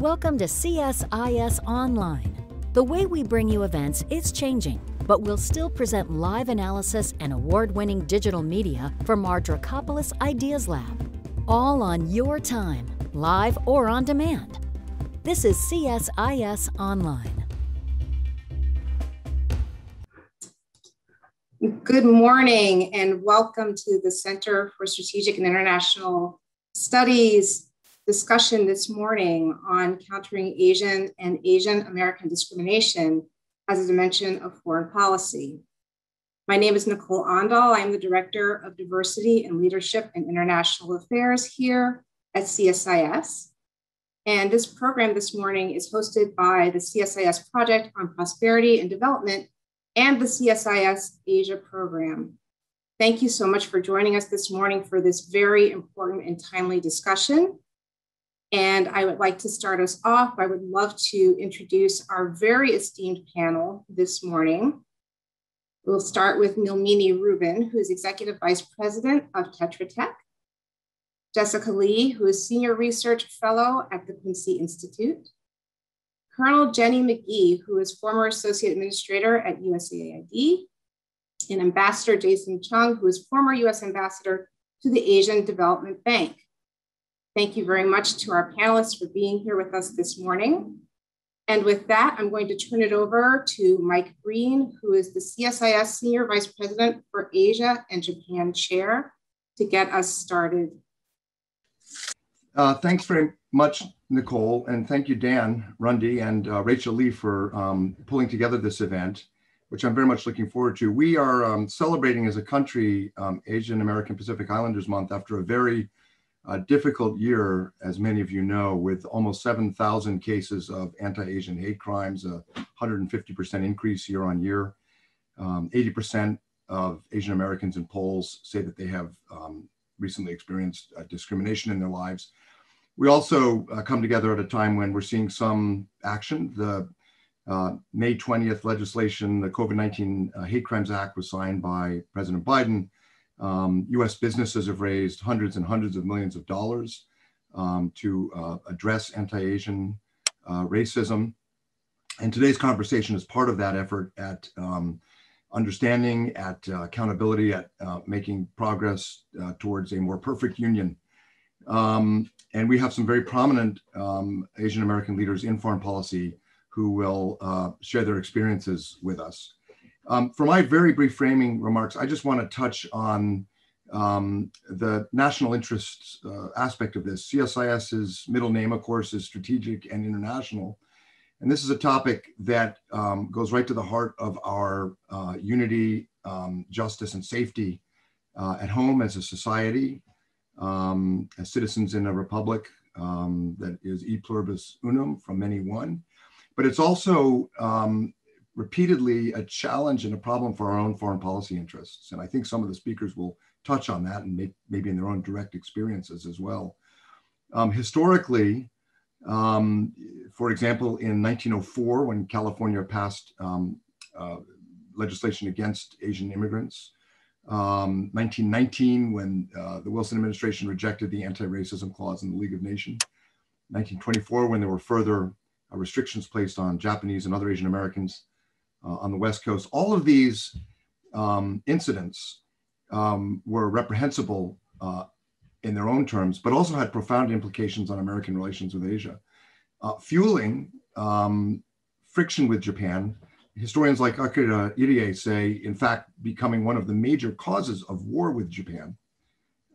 Welcome to CSIS Online. The way we bring you events is changing, but we'll still present live analysis and award-winning digital media from our Dracopolis Ideas Lab. All on your time, live or on demand. This is CSIS Online. Good morning and welcome to the Center for Strategic and International Studies discussion this morning on countering Asian and Asian American discrimination as a dimension of foreign policy. My name is Nicole Ondal. I'm the Director of Diversity and Leadership and International Affairs here at CSIS. And this program this morning is hosted by the CSIS Project on Prosperity and Development and the CSIS Asia program. Thank you so much for joining us this morning for this very important and timely discussion. And I would like to start us off. I would love to introduce our very esteemed panel this morning. We'll start with Nilmini Rubin, who is Executive Vice President of Tetra Tech. Jessica Lee, who is Senior Research Fellow at the Quincy Institute. Colonel Jenny McGee, who is former Associate Administrator at USAID. And Ambassador Jason Chung, who is former US Ambassador to the Asian Development Bank. Thank you very much to our panelists for being here with us this morning. And with that, I'm going to turn it over to Mike Green, who is the CSIS Senior Vice President for Asia and Japan Chair, to get us started. Thanks very much, Nicole, and thank you, Dan Rundy and Rachel Lee for pulling together this event, which I'm very much looking forward to. We are celebrating as a country Asian American Pacific Islanders Month after a very difficult year, as many of you know, with almost 7,000 cases of anti-Asian hate crimes, a 150% increase year on year. 80% of Asian Americans in polls say that they have recently experienced discrimination in their lives. We also come together at a time when we're seeing some action. The May 20th legislation, the COVID-19 Hate Crimes Act, was signed by President Biden. US businesses have raised hundreds and hundreds of millions of dollars to address anti-Asian racism. And today's conversation is part of that effort at understanding, at accountability, at making progress towards a more perfect union. And we have some very prominent Asian American leaders in foreign policy who will share their experiences with us. For my very brief framing remarks, I just want to touch on the national interests aspect of this. CSIS's middle name, of course, is Strategic and International. And this is a topic that goes right to the heart of our unity, justice, and safety at home as a society, as citizens in a republic that is e pluribus unum, from many one. But it's also repeatedly a challenge and a problem for our own foreign policy interests. And I think some of the speakers will touch on that and maybe in their own direct experiences as well. Historically, for example, in 1904, when California passed legislation against Asian immigrants, 1919, when the Wilson administration rejected the anti-racism clause in the League of Nations, 1924, when there were further restrictions placed on Japanese and other Asian Americans on the West Coast. All of these incidents were reprehensible in their own terms, but also had profound implications on American relations with Asia, fueling friction with Japan. Historians like Akira Irie say, in fact, becoming one of the major causes of war with Japan.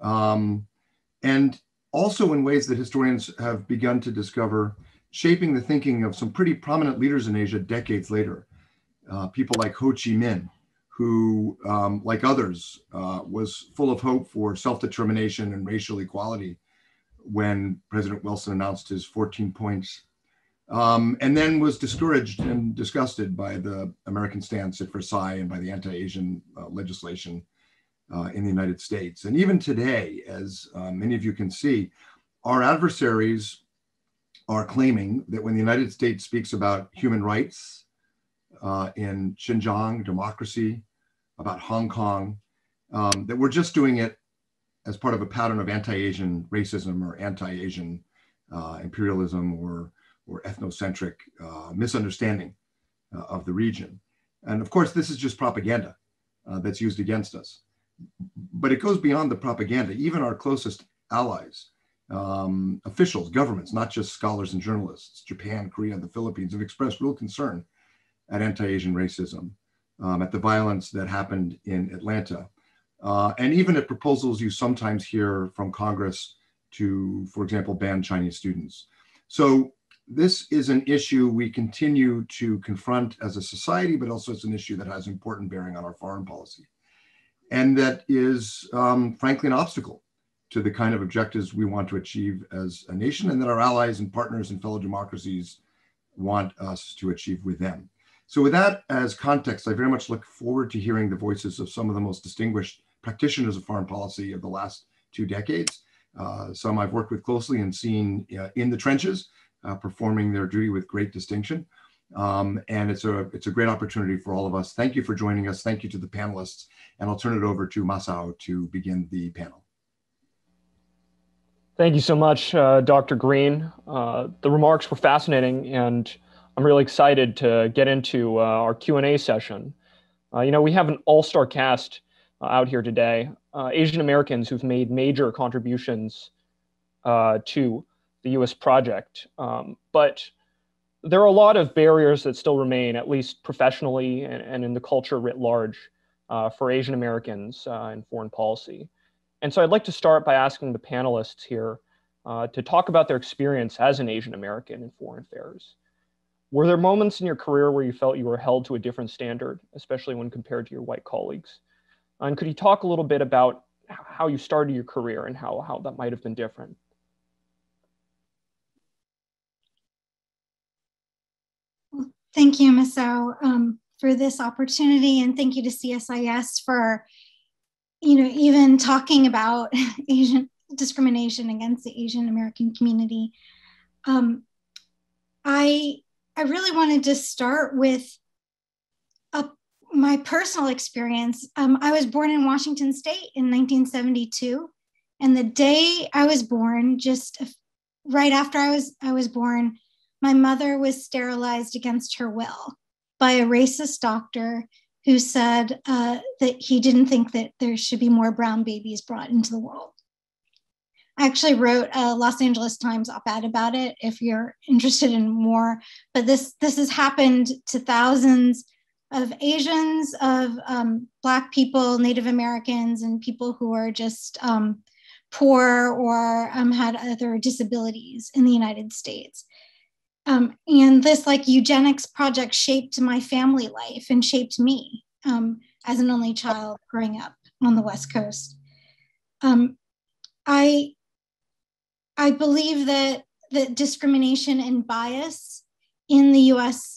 And also in ways that historians have begun to discover, shaping the thinking of some pretty prominent leaders in Asia decades later. People like Ho Chi Minh, who, like others, was full of hope for self-determination and racial equality when President Wilson announced his 14 points, and then was discouraged and disgusted by the American stance at Versailles and by the anti-Asian legislation in the United States. And even today, as many of you can see, our adversaries are claiming that when the United States speaks about human rights in Xinjiang, democracy, about Hong Kong, that we're just doing it as part of a pattern of anti-Asian racism or anti-Asian imperialism or or ethnocentric misunderstanding of the region. And of course, this is just propaganda that's used against us. But it goes beyond the propaganda. Even our closest allies, officials, governments, not just scholars and journalists, Japan, Korea, and the Philippines, have expressed real concern at anti-Asian racism, at the violence that happened in Atlanta, and even at proposals you sometimes hear from Congress to, for example, ban Chinese students. So this is an issue we continue to confront as a society, but also it's an issue that has important bearing on our foreign policy. And that is, frankly, an obstacle to the kind of objectives we want to achieve as a nation, and that our allies and partners and fellow democracies want us to achieve with them. So with that as context, I very much look forward to hearing the voices of some of the most distinguished practitioners of foreign policy of the last 2 decades. Some I've worked with closely and seen in the trenches, performing their duty with great distinction. And it's a great opportunity for all of us. Thank you for joining us. Thank you to the panelists. And I'll turn it over to Masao to begin the panel. Thank you so much, Dr. Green. The remarks were fascinating, and I'm really excited to get into our Q&A session. We have an all-star cast out here today, Asian Americans who've made major contributions to the U.S. project. But there are a lot of barriers that still remain, at least professionally and in the culture writ large, for Asian Americans in foreign policy. And so I'd like to start by asking the panelists here to talk about their experience as an Asian American in foreign affairs. Were there moments in your career where you felt you were held to a different standard, especially when compared to your white colleagues? And could you talk a little bit about how you started your career and how that might have been different? Well, thank you, Masao, for this opportunity, and thank you to CSIS for even talking about Asian discrimination against the Asian American community. I really wanted to start with my personal experience. I was born in Washington State in 1972, and the day I was born, just right after I was born, my mother was sterilized against her will by a racist doctor who said that he didn't think that there should be more brown babies brought into the world. I actually wrote a Los Angeles Times op-ed about it if you're interested in more, but this has happened to thousands of Asians, of Black people, Native Americans, and people who are just poor or had other disabilities in the United States. And this eugenics project shaped my family life and shaped me as an only child growing up on the West Coast. I believe that discrimination and bias in the US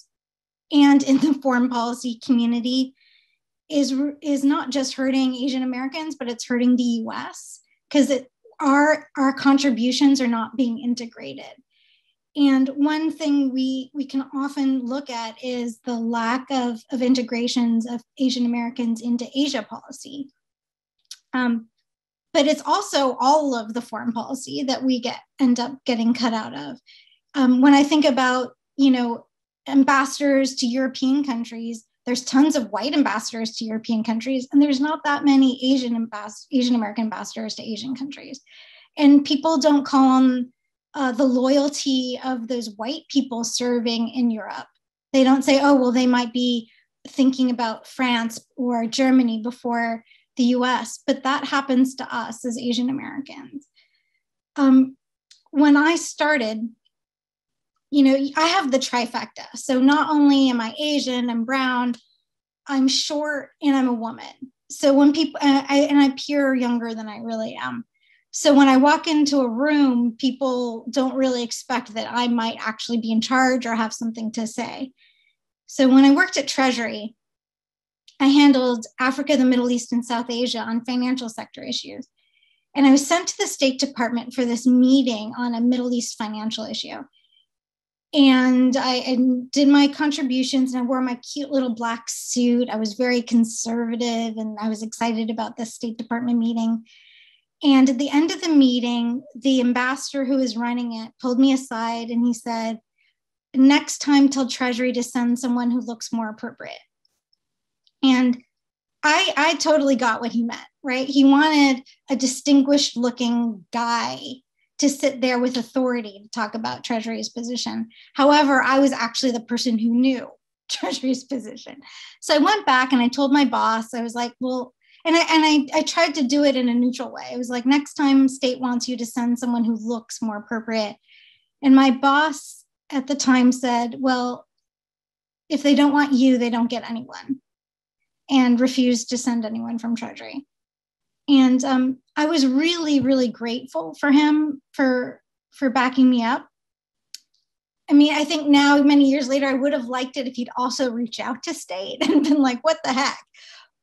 and in the foreign policy community is not just hurting Asian Americans, but it's hurting the US because our contributions are not being integrated. And one thing we can often look at is the lack of integrations of Asian Americans into Asia policy. But it's also all of the foreign policy that we end up getting cut out of. When I think about, ambassadors to European countries, there's tons of white ambassadors to European countries, and there's not that many Asian American ambassadors to Asian countries. And people don't call on the loyalty of those white people serving in Europe. They don't say, oh, well, they might be thinking about France or Germany before the US, but that happens to us as Asian Americans. When I started, I have the trifecta. So not only am I Asian, I'm brown, I'm short, and I'm a woman. So when people, and I appear younger than I really am. So when I walk into a room, people don't really expect that I might actually be in charge or have something to say. So when I worked at Treasury, I handled Africa, the Middle East, and South Asia on financial sector issues. And I was sent to the State Department for this meeting on a Middle East financial issue. And I did my contributions, and I wore my cute little black suit. I was very conservative, and I was excited about the State Department meeting. And at the end of the meeting, the ambassador who was running it pulled me aside and he said, next time tell Treasury to send someone who looks more appropriate. And I totally got what he meant, right? He wanted a distinguished looking guy to sit there with authority to talk about Treasury's position. However, I was actually the person who knew Treasury's position. So I went back and I told my boss, I was like, well, and I tried to do it in a neutral way. It was like, next time state wants you to send someone who looks more appropriate. And my boss at the time said, well, if they don't want you, they don't get anyone, and refused to send anyone from Treasury. And I was really, really grateful for him for backing me up. I mean, I think now, many years later, I would have liked it if he'd also reached out to state and been like, what the heck?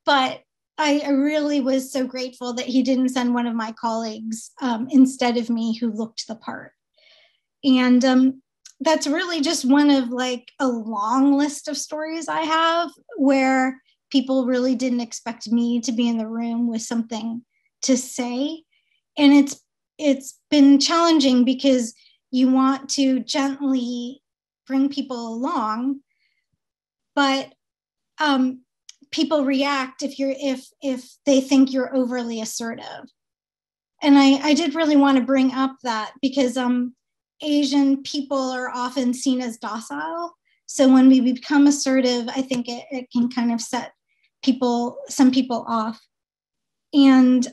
But I really was so grateful that he didn't send one of my colleagues instead of me, who looked the part. And that's really just one of like a long list of stories I have where people really didn't expect me to be in the room with something to say. And it's been challenging because you want to gently bring people along, but people react if they think you're overly assertive. And I did really want to bring up that because Asian people are often seen as docile. So when we become assertive, I think it can kind of set some people off. And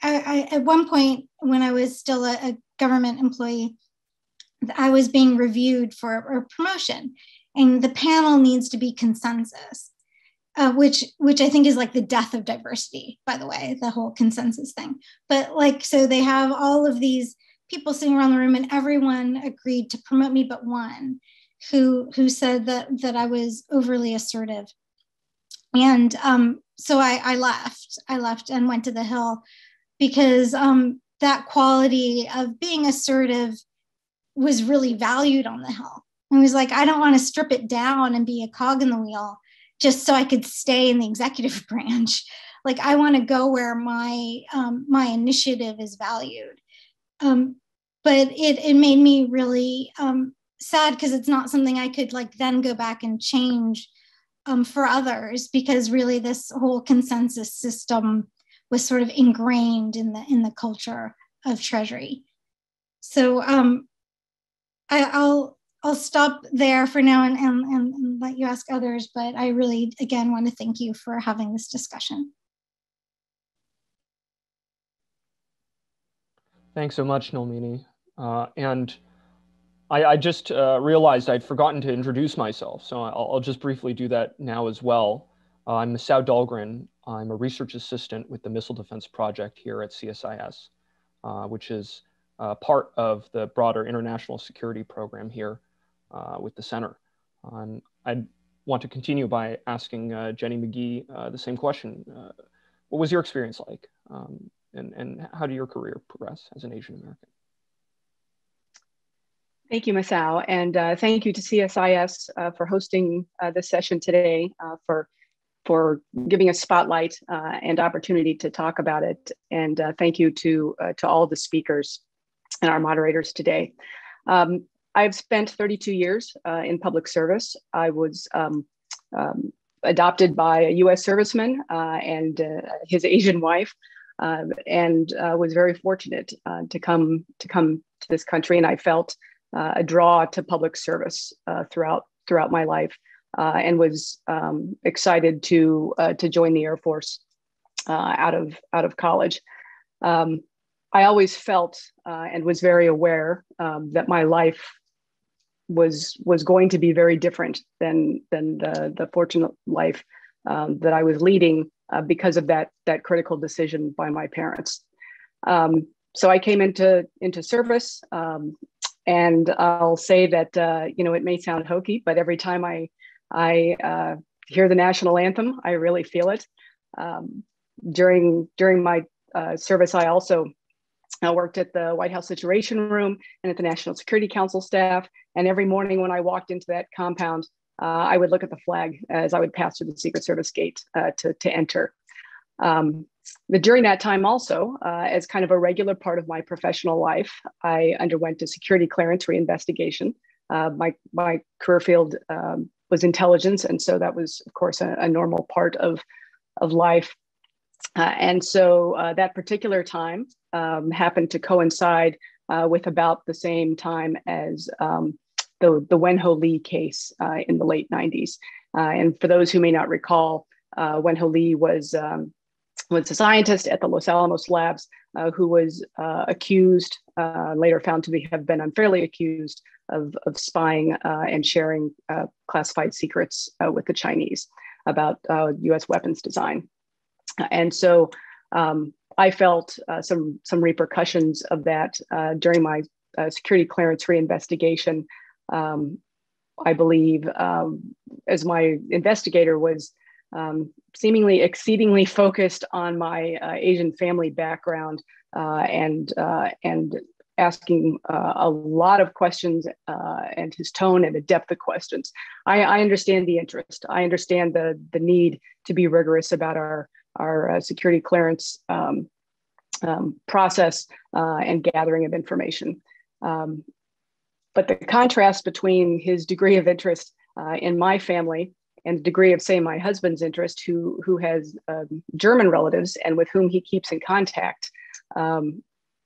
I at one point when I was still a government employee, I was being reviewed for a promotion, and the panel needs to be consensus, which I think is like the death of diversity, by the way, the whole consensus thing. But like, so they have all of these people sitting around the room, and everyone agreed to promote me, but one who said that I was overly assertive. And so I left and went to the Hill because that quality of being assertive was really valued on the Hill. And I was like, I don't want to strip it down and be a cog in the wheel just so I could stay in the executive branch. Like, I want to go where my initiative is valued. But it made me really sad because it's not something I could like then go back and change for others, because really this whole consensus system was sort of ingrained in the culture of Treasury. So I'll stop there for now and let you ask others, but I really, again, want to thank you for having this discussion. Thanks so much, Nalmini. And I just realized I'd forgotten to introduce myself, so I'll just briefly do that now as well. I'm Masao Dahlgren. I'm a research assistant with the Missile Defense Project here at CSIS, which is part of the broader international security program here with the center. I'd want to continue by asking Jenny McGee the same question. What was your experience like? And how did your career progress as an Asian American? Thank you, Masao, and thank you to CSIS for hosting this session today, for giving us spotlight and opportunity to talk about it. And thank you to all the speakers and our moderators today. I've spent 32 years in public service. I was adopted by a U.S. serviceman and his Asian wife, and was very fortunate to come to this country. And I felt a draw to public service throughout my life, and was excited to join the Air Force out of college. I always felt and was very aware that my life was going to be very different than the fortunate life that I was leading because of that critical decision by my parents. So I came into service. And I'll say that, it may sound hokey, but every time I hear the national anthem, I really feel it. During my service, I also worked at the White House Situation Room and at the National Security Council staff. And every morning when I walked into that compound, I would look at the flag as I would pass through the Secret Service gate to enter. During that time also, as kind of a regular part of my professional life, I underwent a security clearance reinvestigation. My career field was intelligence, and so that was, of course, a normal part of life. And so that particular time happened to coincide with about the same time as the Wenho Lee case in the late 90s. And for those who may not recall, Wenho Lee was a scientist at the Los Alamos labs who was accused, later found to have been unfairly accused of spying and sharing classified secrets with the Chinese about US weapons design. And so I felt some repercussions of that during my security clearance reinvestigation. I believe, as my investigator was seemingly exceedingly focused on my Asian family background and asking a lot of questions and his tone and the depth of questions. I understand the interest. I understand the need to be rigorous about our security clearance process and gathering of information. But the contrast between his degree of interest in my family and the degree of, say, my husband's interest, who has German relatives and with whom he keeps in contact,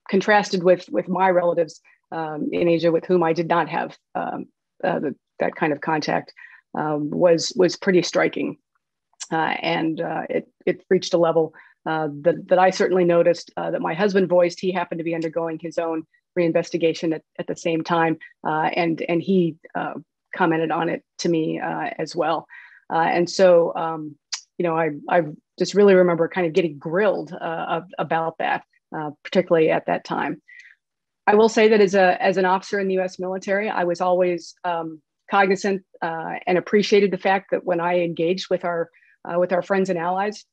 contrasted with my relatives in Asia with whom I did not have that kind of contact, was pretty striking. And it reached a level that I certainly noticed that my husband voiced. He happened to be undergoing his own reinvestigation at the same time, and he commented on it to me as well. And so, I just really remember kind of getting grilled about that, particularly at that time. I will say that as an officer in the U.S. military, I was always cognizant and appreciated the fact that when I engaged with our friends and allies,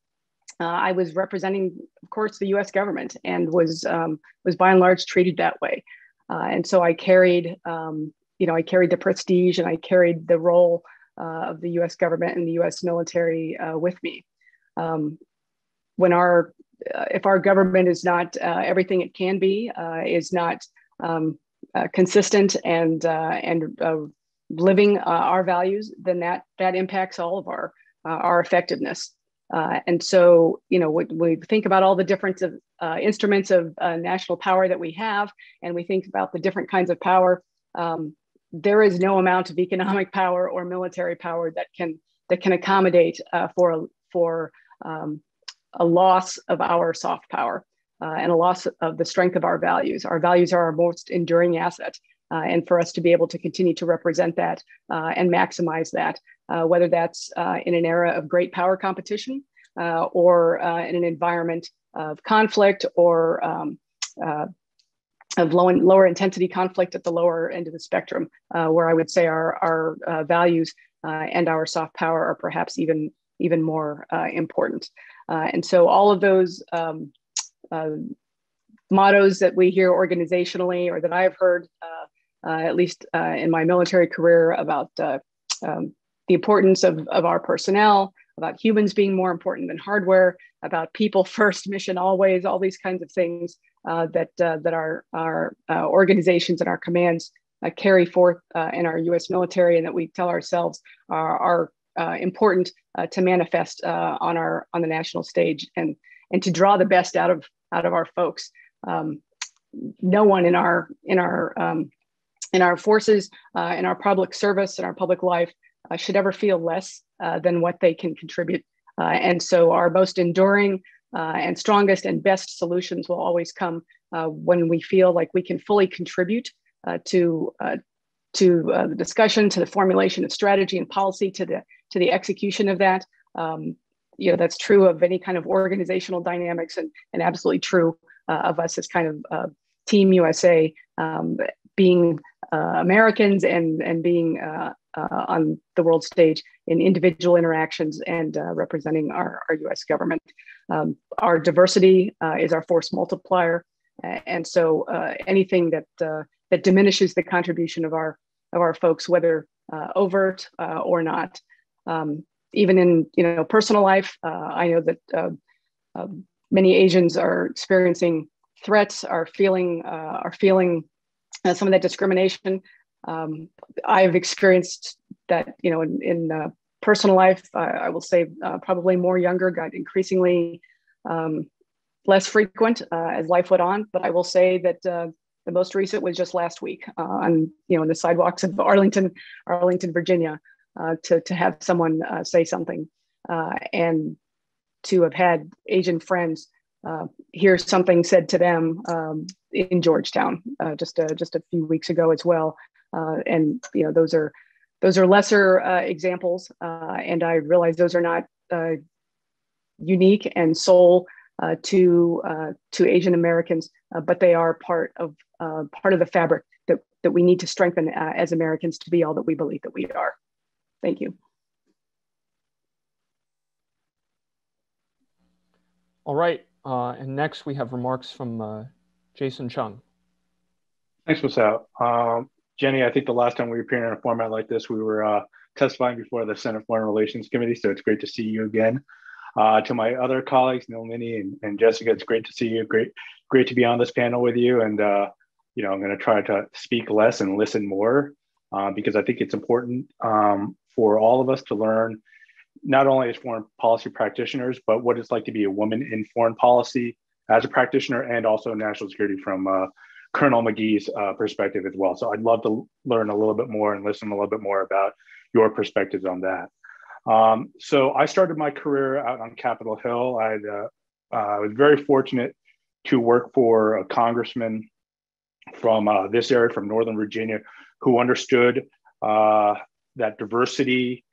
I was representing, of course, the U.S. government and was by and large treated that way. And so I carried, I carried the prestige and I carried the role of the U.S. government and the U.S. military with me. If our government is not everything it can be, is not consistent and living our values, then that impacts all of our effectiveness. And so, when we think about all the different instruments of national power that we have, and we think about the different kinds of power, there is no amount of economic power or military power that can accommodate for a loss of our soft power and a loss of the strength of our values. Our values are our most enduring asset. And for us to be able to continue to represent that and maximize that, whether that's in an era of great power competition or in an environment of conflict or of lower intensity conflict at the lower end of the spectrum, where I would say our values and our soft power are perhaps even more important. And so all of those mottos that we hear organizationally, or that I've heard at least in my military career, about the importance of our personnel, about humans being more important than hardware, about people first, mission always, all these kinds of things that our organizations and our commands carry forth in our U.S. military, and that we tell ourselves are important to manifest on the national stage and to draw the best out of our folks. No one in our forces, in our public service, in our public life, should ever feel less than what they can contribute. And so our most enduring and strongest and best solutions will always come when we feel like we can fully contribute to the discussion, to the formulation of strategy and policy, to the execution of that. That's true of any kind of organizational dynamics, and absolutely true of us as kind of Team USA, being Americans and being on the world stage in individual interactions and representing our U.S. government. Our diversity is our force multiplier, and so anything that diminishes the contribution of our folks, whether overt or not, even in personal life, I know that many Asians are experiencing threats, are feeling some of that discrimination. I've experienced that, in personal life. I will say probably more younger, got increasingly less frequent as life went on. But I will say that the most recent was just last week on in the sidewalks of Arlington, Virginia, to have someone say something, and to have had Asian friends hear something said to them in Georgetown just a few weeks ago as well. And those are lesser examples, and I realize those are not unique and sole to Asian Americans, but they are part of the fabric that we need to strengthen as Americans to be all that we believe that we are. Thank you. All right, and next we have remarks from Jason Chung. Thanks, Masao. Jenny, I think the last time we appeared in a format like this, we were testifying before the Senate Foreign Relations Committee, so it's great to see you again. To my other colleagues, Neil, Minnie, and Jessica, it's great to see you. Great to be on this panel with you. And I'm going to try to speak less and listen more because I think it's important for all of us to learn, not only as foreign policy practitioners, but what it's like to be a woman in foreign policy as a practitioner, and also national security from Colonel McGee's perspective as well. So I'd love to learn a little bit more and listen a little bit more about your perspectives on that. So I started my career out on Capitol Hill. I was very fortunate to work for a congressman from this area, from Northern Virginia, who understood that diversity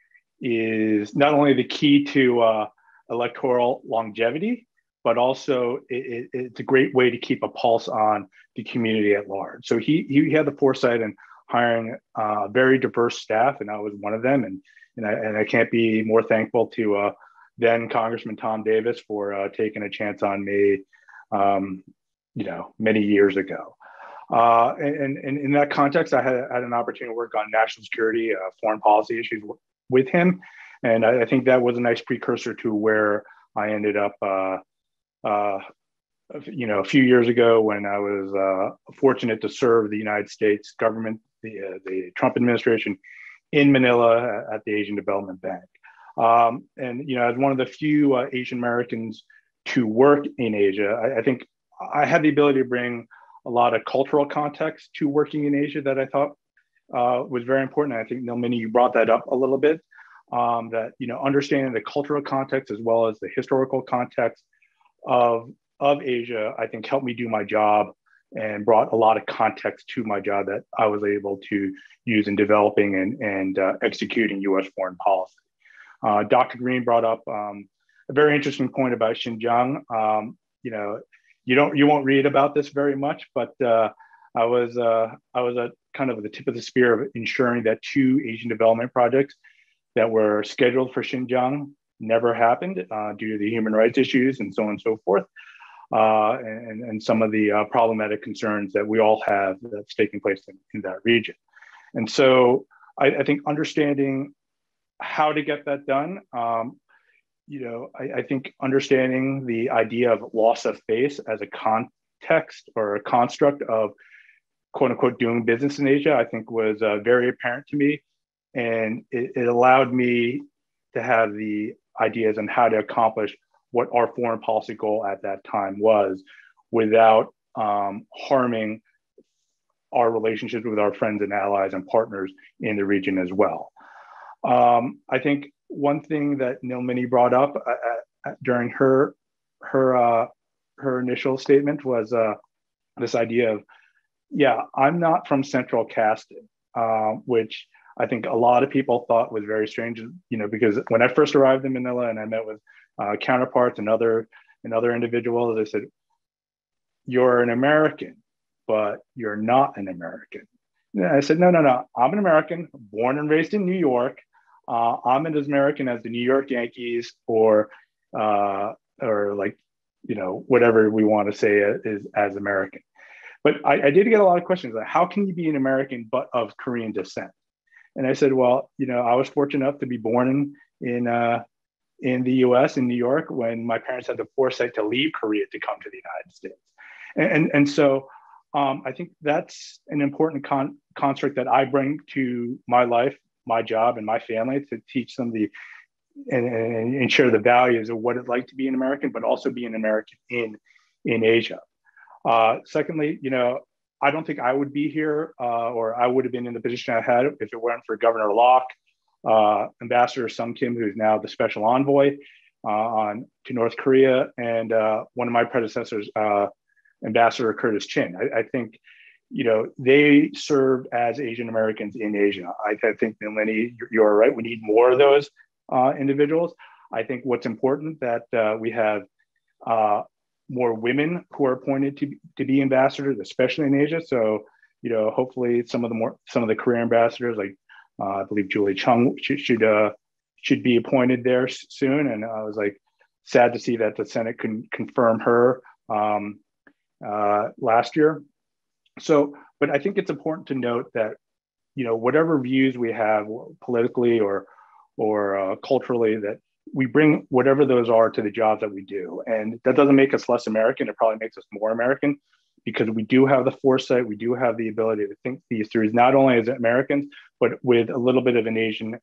is not only the key to electoral longevity, but also it's a great way to keep a pulse on the community at large. So he had the foresight in hiring a very diverse staff, and I was one of them. And I can't be more thankful to then Congressman Tom Davis for taking a chance on me, many years ago. And in that context, I had an opportunity to work on national security, foreign policy issues with him. And I think that was a nice precursor to where I ended up, a few years ago when I was fortunate to serve the United States government, the Trump administration in Manila at the Asian Development Bank. And, as one of the few Asian Americans to work in Asia, I think I had the ability to bring a lot of cultural context to working in Asia that I thought was very important. And I think, Nilmini, you brought that up a little bit, that, understanding the cultural context as well as the historical context of Asia, I think helped me do my job and brought a lot of context to my job that I was able to use in developing and executing U.S. foreign policy. Dr. Green brought up a very interesting point about Xinjiang. You won't read about this very much, but I was at kind of the tip of the spear of ensuring that 2 Asian development projects that were scheduled for Xinjiang never happened due to the human rights issues and so on and so forth. And some of the problematic concerns that we all have that's taking place in that region. And so I think understanding how to get that done, I think understanding the idea of loss of face as a context or a construct of quote unquote doing business in Asia, I think was very apparent to me. And it allowed me to have the ideas on how to accomplish what our foreign policy goal at that time was without harming our relationships with our friends and allies and partners in the region as well. I think one thing that Nilmini brought up during her initial statement was this idea of, I'm not from central casting, which I think a lot of people thought was very strange, because when I first arrived in Manila and I met with counterparts and other individuals, they said, "You're an American, but you're not an American." And I said, no, I'm an American, born and raised in New York. I'm as American as the New York Yankees or like, whatever we want to say is as American. But I did get a lot of questions like, how can you be an American but of Korean descent? And I said, well, I was fortunate enough to be born in in the US, in New York, when my parents had the foresight to leave Korea to come to the United States. And so I think that's an important construct that I bring to my life, my job, and my family, to teach them and share the values of what it's like to be an American, but also be an American in Asia. Secondly, I don't think I would be here or I would have been in the position I had if it weren't for Governor Locke, Ambassador Sung Kim, who's now the special envoy to North Korea, and one of my predecessors, Ambassador Curtis Chin. I think, they served as Asian Americans in Asia. I think, Lenny, you're right. We need more of those individuals. I think what's important that we have more women who are appointed to be ambassadors, especially in Asia. So, hopefully some of the career ambassadors, like I believe Julie Chung, should be appointed there soon. And I was sad to see that the Senate couldn't confirm her last year. So, but I think it's important to note that, whatever views we have politically or culturally, that we bring whatever those are to the jobs that we do. And that doesn't make us less American. It probably makes us more American, because we do have the foresight, we do have the ability to think these through, not only as Americans, but with a little bit of an Asian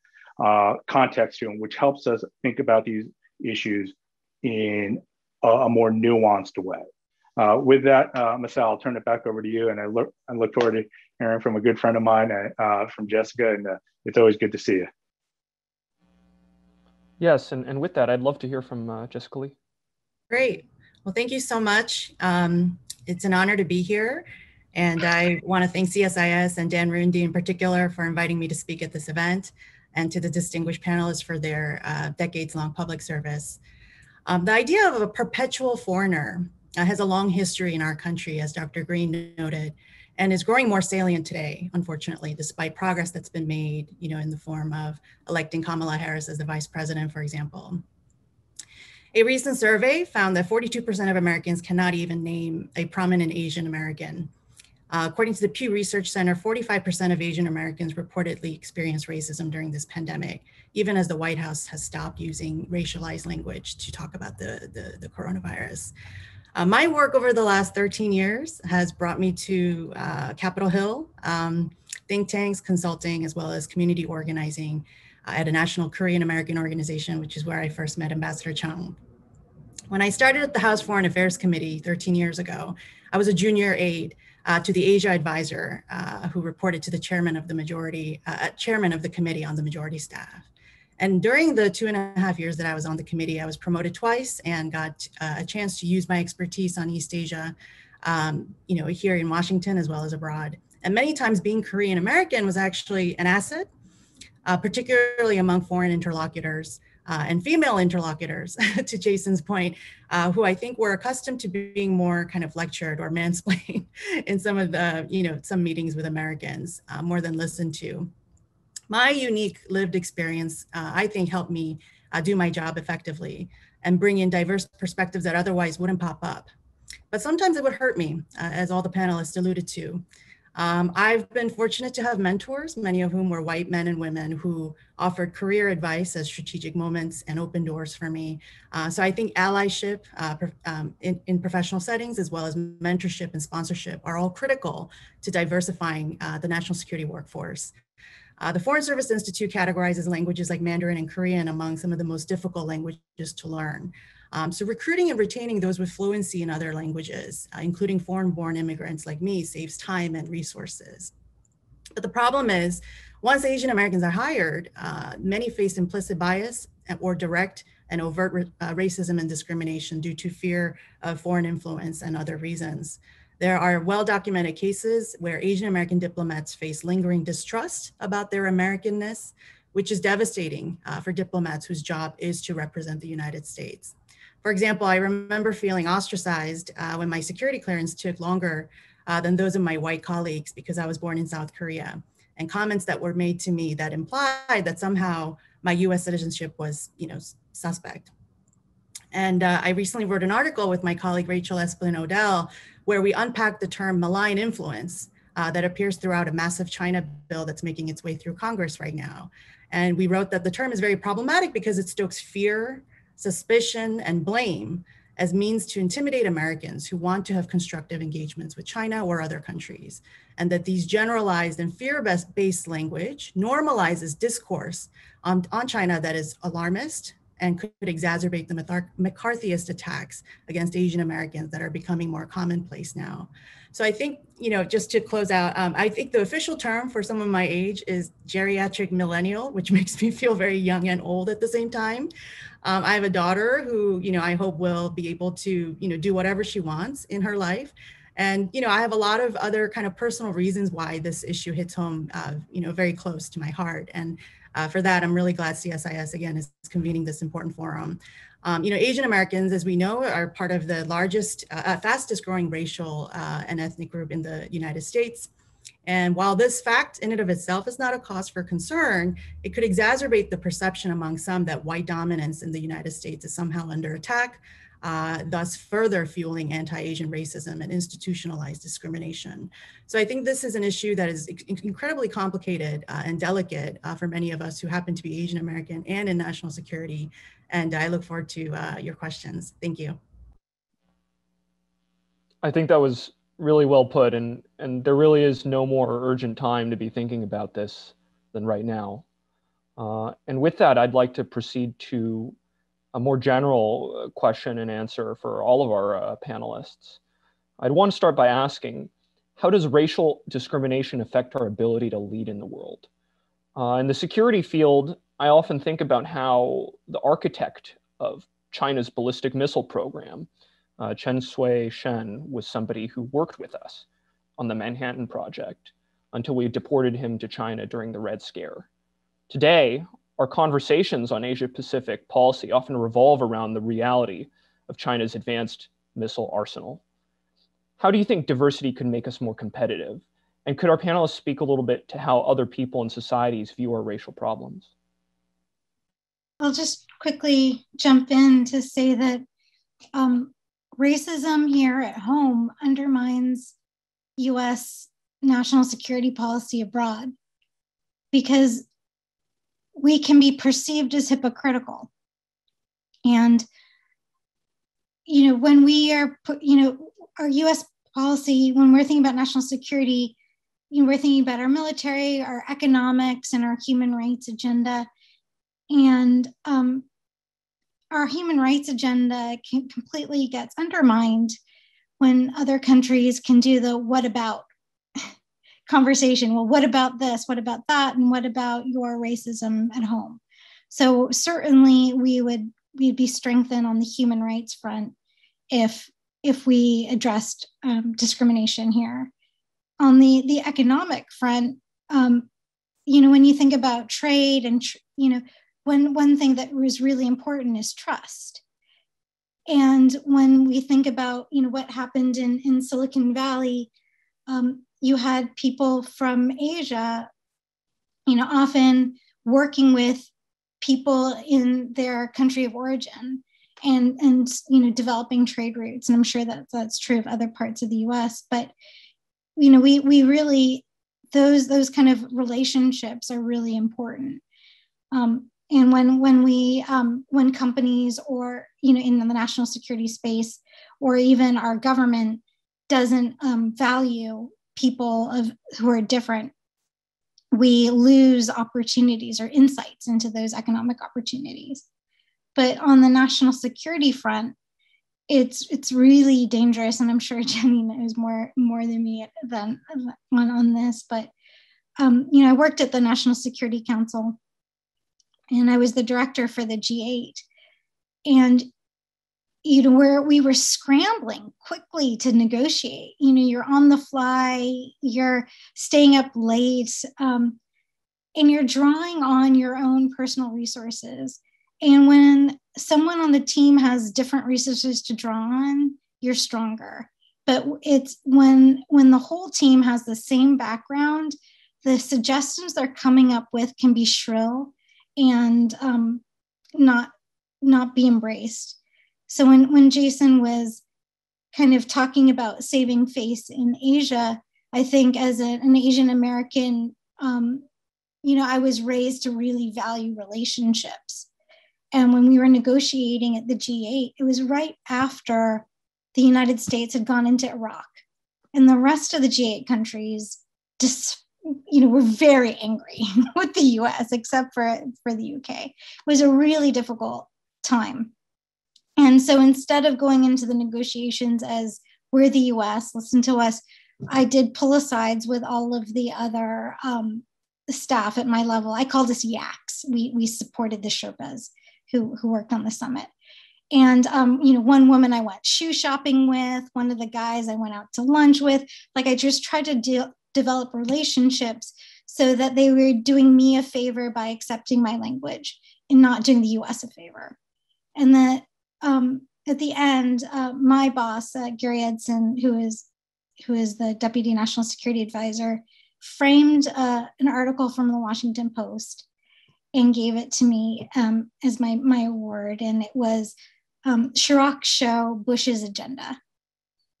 context to them, which helps us think about these issues in a more nuanced way. With that, Masao, I'll turn it back over to you. And I look forward to hearing from a good friend of mine, from Jessica, and it's always good to see you. Yes, and with that, I'd love to hear from Jessica Lee. Great. Well, thank you so much. It's an honor to be here. And I want to thank CSIS and Dan Rundy in particular for inviting me to speak at this event, and to the distinguished panelists for their decades-long public service. The idea of a perpetual foreigner has a long history in our country, as Dr. Green noted, and is growing more salient today, unfortunately, despite progress that's been made, in the form of electing Kamala Harris as the vice president, for example. A recent survey found that 42% of Americans cannot even name a prominent Asian American. According to the Pew Research Center, 45% of Asian Americans reportedly experienced racism during this pandemic, even as the White House has stopped using racialized language to talk about the coronavirus. My work over the last 13 years has brought me to Capitol Hill, think tanks, consulting, as well as community organizing at a national Korean American organization, which is where I first met Ambassador Chung. When I started at the House Foreign Affairs Committee 13 years ago, I was a junior aide to the Asia advisor who reported to the chairman of the committee on the majority staff. And during the 2.5 years that I was on the committee, I was promoted twice and got a chance to use my expertise on East Asia, here in Washington as well as abroad. And many times being Korean American was actually an asset, particularly among foreign interlocutors and female interlocutors, to Jason's point, who I think were accustomed to being more kind of lectured or mansplained in some of the, some meetings with Americans, more than listened to. My unique lived experience, I think, helped me do my job effectively and bring in diverse perspectives that otherwise wouldn't pop up. But sometimes it would hurt me, as all the panelists alluded to. I've been fortunate to have mentors, many of whom were white men and women who offered career advice at strategic moments and opened doors for me. So I think allyship in professional settings, as well as mentorship and sponsorship, are all critical to diversifying the national security workforce. The Foreign Service Institute categorizes languages like Mandarin and Korean among some of the most difficult languages to learn. So recruiting and retaining those with fluency in other languages, including foreign-born immigrants like me, saves time and resources. But the problem is, once Asian Americans are hired, many face implicit bias or direct and overt racism and discrimination due to fear of foreign influence and other reasons. There are well-documented cases where Asian American diplomats face lingering distrust about their Americanness, which is devastating for diplomats whose job is to represent the United States. For example, I remember feeling ostracized when my security clearance took longer than those of my white colleagues because I was born in South Korea, and comments that were made to me that implied that somehow my US citizenship was, suspect. And I recently wrote an article with my colleague Rachel Esplin Odell, where we unpacked the term malign influence that appears throughout a massive China bill that's making its way through Congress right now. And we wrote that the term is very problematic because it stokes fear, suspicion, and blame as means to intimidate Americans who want to have constructive engagements with China or other countries, and that these generalized and fear-based language normalizes discourse on China that is alarmist and could exacerbate the McCarthyist attacks against Asian Americans that are becoming more commonplace now. So I think, just to close out, I think the official term for someone my age is geriatric millennial, which makes me feel very young and old at the same time. I have a daughter who, I hope will be able to, do whatever she wants in her life. And, I have a lot of other kind of personal reasons why this issue hits home, very close to my heart. And for that, I'm really glad CSIS, again, is convening this important forum. Asian Americans, as we know, are part of the largest, fastest growing racial and ethnic group in the United States. And while this fact in and of itself is not a cause for concern, it could exacerbate the perception among some that white dominance in the United States is somehow under attack, thus further fueling anti-Asian racism and institutionalized discrimination. So I think this is an issue that is incredibly complicated and delicate for many of us who happen to be Asian American and in national security. And I look forward to your questions. Thank you. I think that was really well put, and there really is no more urgent time to be thinking about this than right now. And with that, I'd like to proceed to a more general question and answer for all of our panelists. I'd want to start by asking, how does racial discrimination affect our ability to lead in the world? In the security field, I often think about how the architect of China's ballistic missile program, Chen Shui-Shen, was somebody who worked with us on the Manhattan Project until we deported him to China during the Red Scare. Today, our conversations on Asia-Pacific policy often revolve around the reality of China's advanced missile arsenal. How do you think diversity could make us more competitive? And could our panelists speak a little bit to how other people and societies view our racial problems? I'll just quickly jump in to say that racism here at home undermines US national security policy abroad because we can be perceived as hypocritical. And, when we are, our US policy, when we're thinking about national security, we're thinking about our military, our economics, and our human rights agenda. And our human rights agenda completely gets undermined when other countries can do the what about conversation. Well, what about this? What about that? And what about your racism at home? So certainly we'd be strengthened on the human rights front if we addressed discrimination here. On the economic front, when you think about trade and, one thing that was really important is trust. And when we think about, what happened in Silicon Valley, you had people from Asia, often working with people in their country of origin and developing trade routes. And I'm sure that that's true of other parts of the US, but, we really, those kind of relationships are really important. And when companies or, in the national security space, or even our government doesn't value people who are different, we lose opportunities or insights into those economic opportunities. But on the national security front, it's really dangerous, and I'm sure Jenny knows more than me on this. But I worked at the National Security Council, and I was the director for the G8, and where we were scrambling quickly to negotiate. You're on the fly, you're staying up late, and you're drawing on your own personal resources. And when someone on the team has different resources to draw on, you're stronger. But it's when the whole team has the same background, the suggestions they're coming up with can be shrill and not be embraced. So when Jason was kind of talking about saving face in Asia, I think as an Asian American, I was raised to really value relationships. And when we were negotiating at the G8, it was right after the United States had gone into Iraq. And the rest of the G8 countries just, were very angry with the US, except for the UK. It was a really difficult time. And so instead of going into the negotiations as we're the US, listen to us, I did pull asides with all of the other staff at my level. I called us yaks. We supported the Sherpas who worked on the summit. And, one woman I went shoe shopping with, one of the guys I went out to lunch with, like I just tried to develop relationships so that they were doing me a favor by accepting my language and not doing the US a favor. And that at the end, my boss, Gary Edson, who is the Deputy National Security Advisor, framed an article from the Washington Post and gave it to me as my award. And it was Chirac's Show, Bush's Agenda.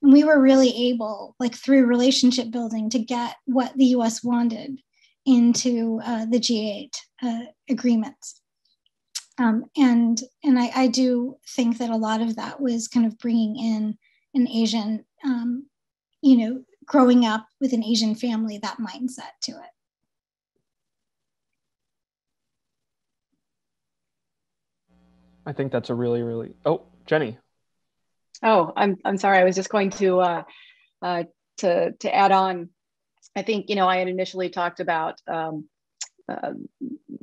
And we were really able, like through relationship building, to get what the US wanted into the G8 agreements. And I do think that a lot of that was kind of bringing in an Asian, growing up with an Asian family, that mindset to it. I think that's a really, really, oh, Jenny. Oh, I'm sorry. I was just going to add on. I think, I had initially talked about the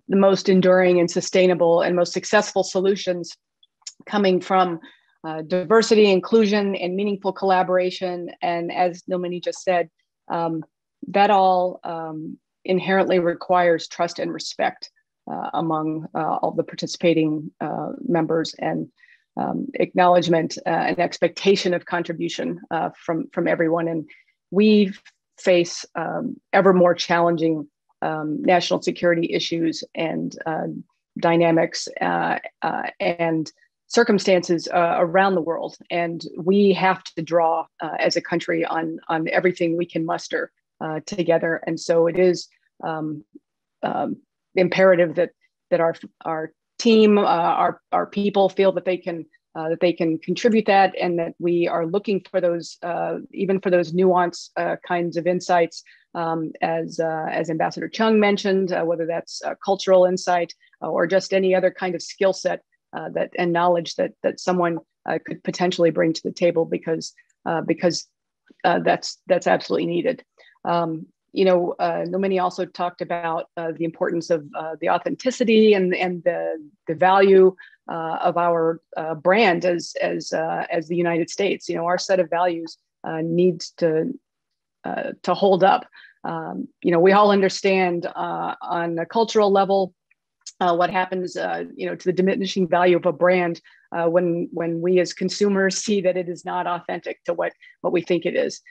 most enduring and sustainable and most successful solutions coming from diversity, inclusion, and meaningful collaboration. And as Nilmani just said, that all inherently requires trust and respect among all the participating members, and acknowledgement and expectation of contribution from everyone. And we face ever more challenging national security issues and dynamics and circumstances around the world. And we have to draw as a country on everything we can muster together. And so it is imperative that our team, our people feel that they can contribute that, and that we are looking for those, even for those nuanced kinds of insights, as Ambassador Chung mentioned, whether that's cultural insight or just any other kind of skill set and knowledge that someone could potentially bring to the table, because that's absolutely needed. Nilmani also talked about the importance of the authenticity and the value of our brand as the United States. Our set of values needs to hold up. We all understand on a cultural level what happens, to the diminishing value of a brand when we as consumers see that it is not authentic to what we think it is.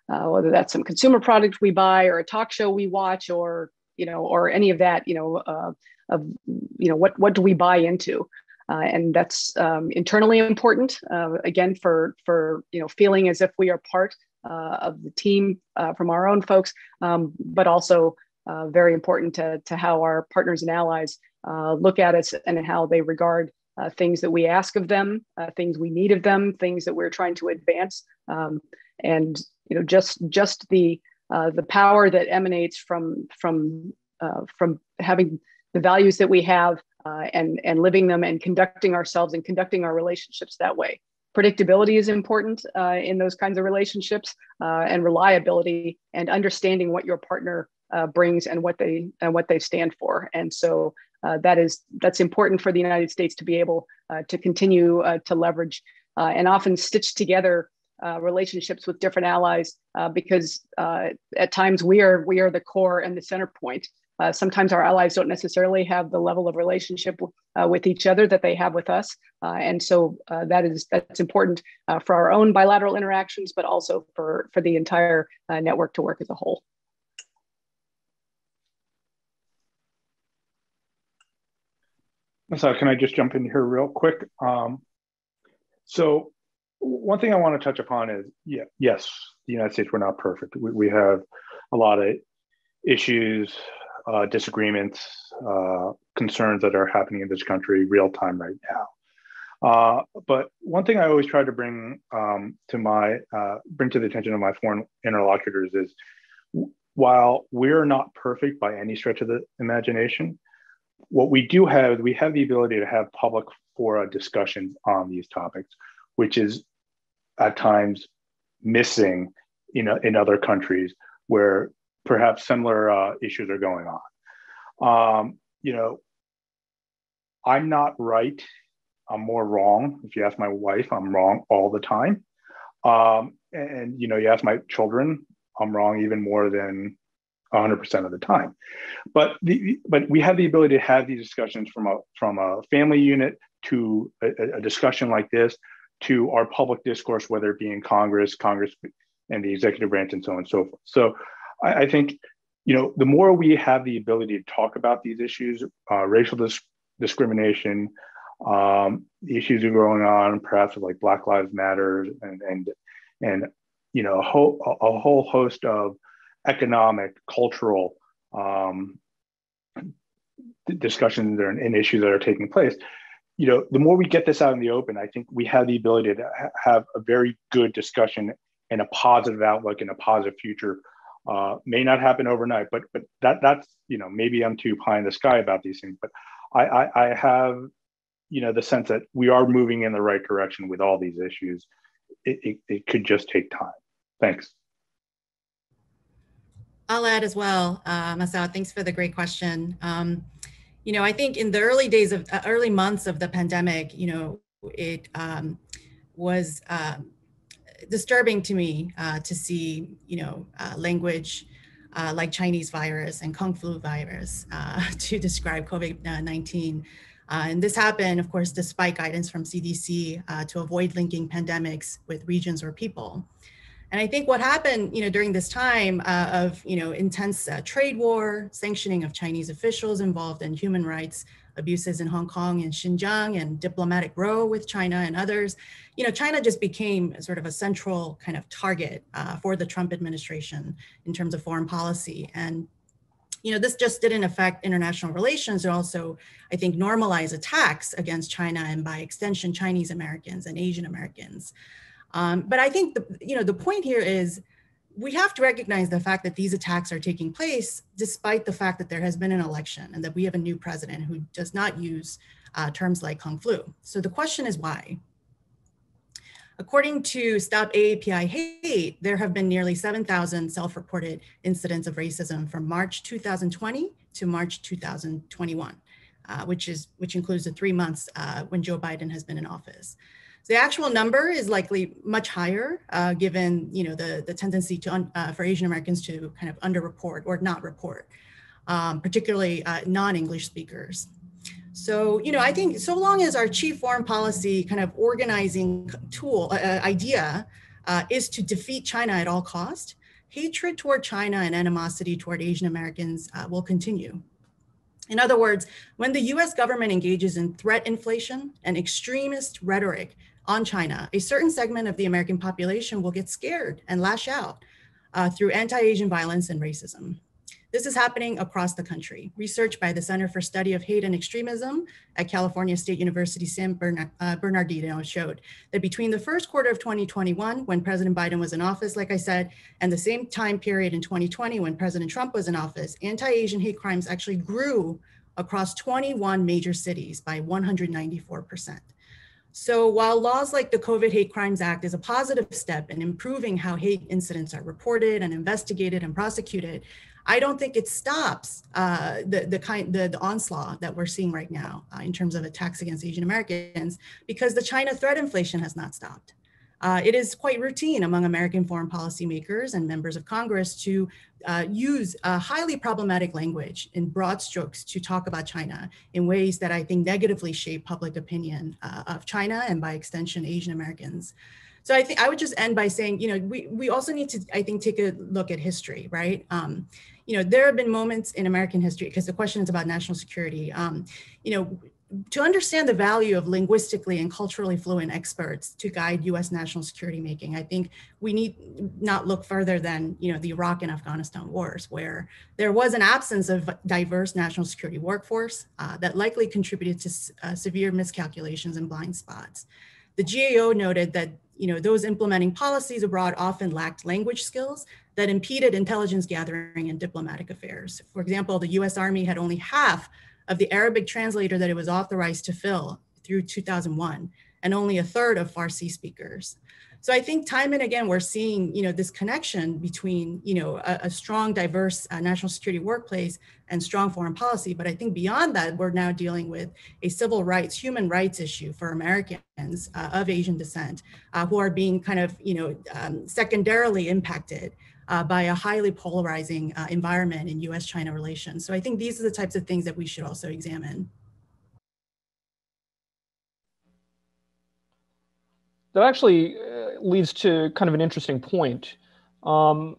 Whether that's some consumer product we buy or a talk show we watch, or any of that, what do we buy into? And that's internally important, again, for feeling as if we are part of the team from our own folks, but also very important to how our partners and allies look at us and how they regard things that we ask of them, things we need of them, things that we're trying to advance, and just the power that emanates from having the values that we have and living them and conducting ourselves and conducting our relationships that way. Predictability is important in those kinds of relationships, and reliability, and understanding what your partner brings and what they stand for. And so that's important for the United States to be able to continue to leverage and often stitch together relationships with different allies, because at times we are the core and the center point. Sometimes our allies don't necessarily have the level of relationship with each other that they have with us, and so that's important for our own bilateral interactions, but also for the entire network to work as a whole. So can I just jump in here real quick? So one thing I want to touch upon is, yes, the United States, we're not perfect. We have a lot of issues, disagreements, concerns that are happening in this country real time right now. But one thing I always try to bring to the attention of my foreign interlocutors is, while we're not perfect by any stretch of the imagination, what we do have, we have the ability to have public fora discussions on these topics, which is at times missing in other countries where perhaps similar issues are going on. I'm not right. I'm more wrong. If you ask my wife, I'm wrong all the time. And you ask my children, I'm wrong even more than 100% of the time. But we have the ability to have these discussions from a family unit to a discussion like this, to our public discourse, whether it be in Congress and the executive branch and so on and so forth. So I think, the more we have the ability to talk about these issues, racial discrimination, the issues that are going on, perhaps with like Black Lives Matter and a whole host of economic, cultural discussions and issues that are taking place. The more we get this out in the open, I think we have the ability to have a very good discussion and a positive outlook and a positive future. May not happen overnight, but that's maybe I'm too pie in the sky about these things. But I have the sense that we are moving in the right direction with all these issues. It could just take time. Thanks. I'll add as well, Masao, thanks for the great question. I think in the early months of the pandemic, it was disturbing to me to see, language like Chinese virus and Kung flu virus to describe COVID-19. And this happened, of course, despite guidance from CDC to avoid linking pandemics with regions or people. And I think what happened, during this time of, intense trade war, sanctioning of Chinese officials involved in human rights abuses in Hong Kong and Xinjiang, and diplomatic row with China and others, China just became sort of a central kind of target for the Trump administration in terms of foreign policy. And this just didn't affect international relations. It also, I think, normalized attacks against China and by extension, Chinese Americans and Asian Americans. But I think the point here is we have to recognize the fact that these attacks are taking place despite the fact that there has been an election and that we have a new president who does not use terms like Kung flu. So the question is why? According to Stop AAPI Hate, there have been nearly 7,000 self-reported incidents of racism from March 2020 to March 2021, which includes the 3 months when Joe Biden has been in office. The actual number is likely much higher, given the tendency for Asian Americans to kind of underreport or not report, particularly non-English speakers. So I think so long as our chief foreign policy kind of organizing idea is to defeat China at all cost, hatred toward China and animosity toward Asian Americans will continue. In other words, when the US government engages in threat inflation and extremist rhetoric on China, a certain segment of the American population will get scared and lash out through anti-Asian violence and racism. This is happening across the country. Research by the Center for Study of Hate and Extremism at California State University San Bernardino showed that between the first quarter of 2021, when President Biden was in office, like I said, and the same time period in 2020, when President Trump was in office, anti-Asian hate crimes actually grew across 21 major cities by 194%. So while laws like the COVID Hate Crimes Act is a positive step in improving how hate incidents are reported and investigated and prosecuted, I don't think it stops the onslaught that we're seeing right now in terms of attacks against Asian Americans, because the China threat inflation has not stopped. It is quite routine among American foreign policymakers and members of Congress to use highly problematic language in broad strokes to talk about China in ways that I think negatively shape public opinion of China and by extension, Asian Americans. So I think I would just end by saying, we also need to, I think, take a look at history, right? There have been moments in American history, because the question is about national security. to understand the value of linguistically and culturally fluent experts to guide US national security making, I think we need not look further than the Iraq and Afghanistan wars, where there was an absence of diverse national security workforce that likely contributed to severe miscalculations and blind spots. The GAO noted that those implementing policies abroad often lacked language skills that impeded intelligence gathering and diplomatic affairs. For example, the US Army had only half of the Arabic translator that it was authorized to fill through 2001, and only a third of Farsi speakers. So I think time and again, we're seeing this connection between a strong, diverse national security workplace and strong foreign policy. But I think beyond that, we're now dealing with a civil rights, human rights issue for Americans of Asian descent who are being kind of secondarily impacted by a highly polarizing environment in US-China relations. So I think these are the types of things that we should also examine. That actually leads to kind of an interesting point. When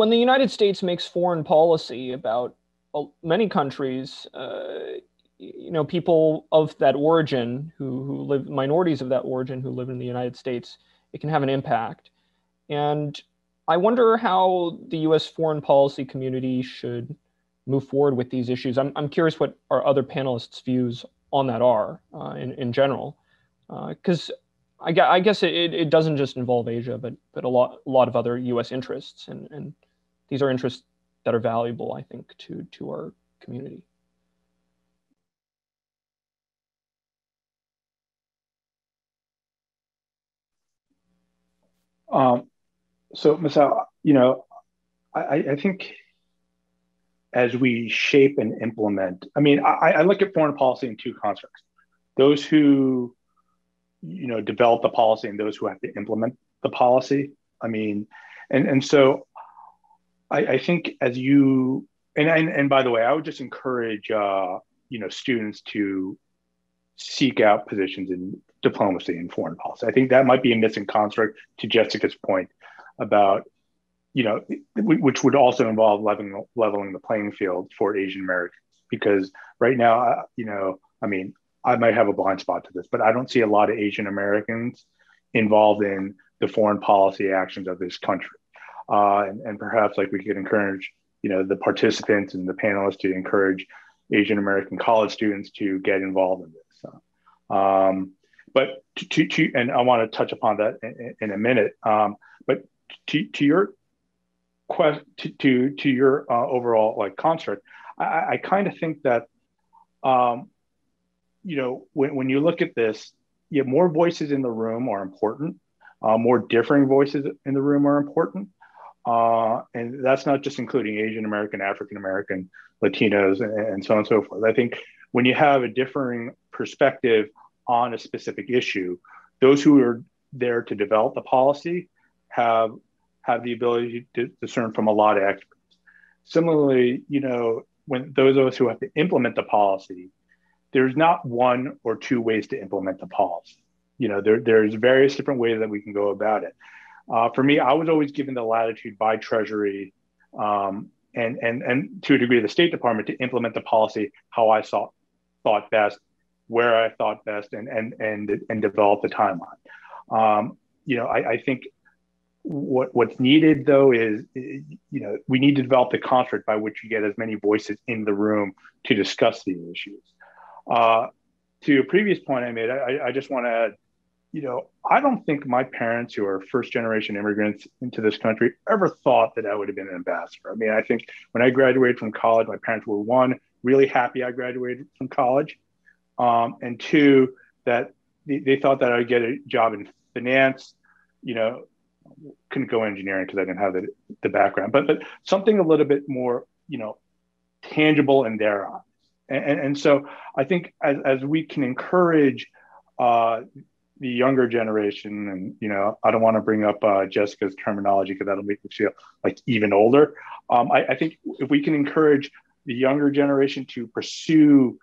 the United States makes foreign policy about many countries, people of that origin who live, minorities of that origin who live in the United States, it can have an impact. And I wonder how the US foreign policy community should move forward with these issues. I'm curious what our other panelists' views on that are in general. Because I guess it doesn't just involve Asia, but a lot of other U.S. interests, and these are interests that are valuable, I think, to our community. So, Masao, I think as we shape and implement, I look at foreign policy in two constructs: those who develop the policy and those who have to implement the policy. So I think as you, and by the way, I would just encourage, students to seek out positions in diplomacy and foreign policy. I think that might be a missing construct to Jessica's point about, which would also involve leveling the playing field for Asian Americans, because right now, I might have a blind spot to this, but I don't see a lot of Asian Americans involved in the foreign policy actions of this country. And perhaps we could encourage, the participants and the panelists to encourage Asian American college students to get involved in this. But and I want to touch upon that in a minute. But to your to your overall construct, I kind of think that when you look at this, more voices in the room are important. More differing voices in the room are important. And that's not just including Asian American, African American, Latinos, and so on and so forth. I think when you have a differing perspective on a specific issue, those who are there to develop the policy have the ability to discern from a lot of experts. Similarly, when those of us who have to implement the policy, there's not one or two ways to implement the policy. There's various different ways that we can go about it. For me, I was always given the latitude by Treasury and to a degree the State Department to implement the policy how I thought best, where I thought best, and develop the timeline. I think what's needed though is, we need to develop the construct by which you get as many voices in the room to discuss these issues. To a previous point I made, I just want to add, I don't think my parents, who are first-generation immigrants into this country, ever thought that I would have been an ambassador. I think when I graduated from college, my parents were, one, really happy I graduated from college, and two, that they thought that I would get a job in finance. Couldn't go engineering because I didn't have the background, but something a little bit more, tangible in their eyes. And so I think as we can encourage the younger generation, and I don't want to bring up Jessica's terminology because that'll make me feel like even older. I think if we can encourage the younger generation to pursue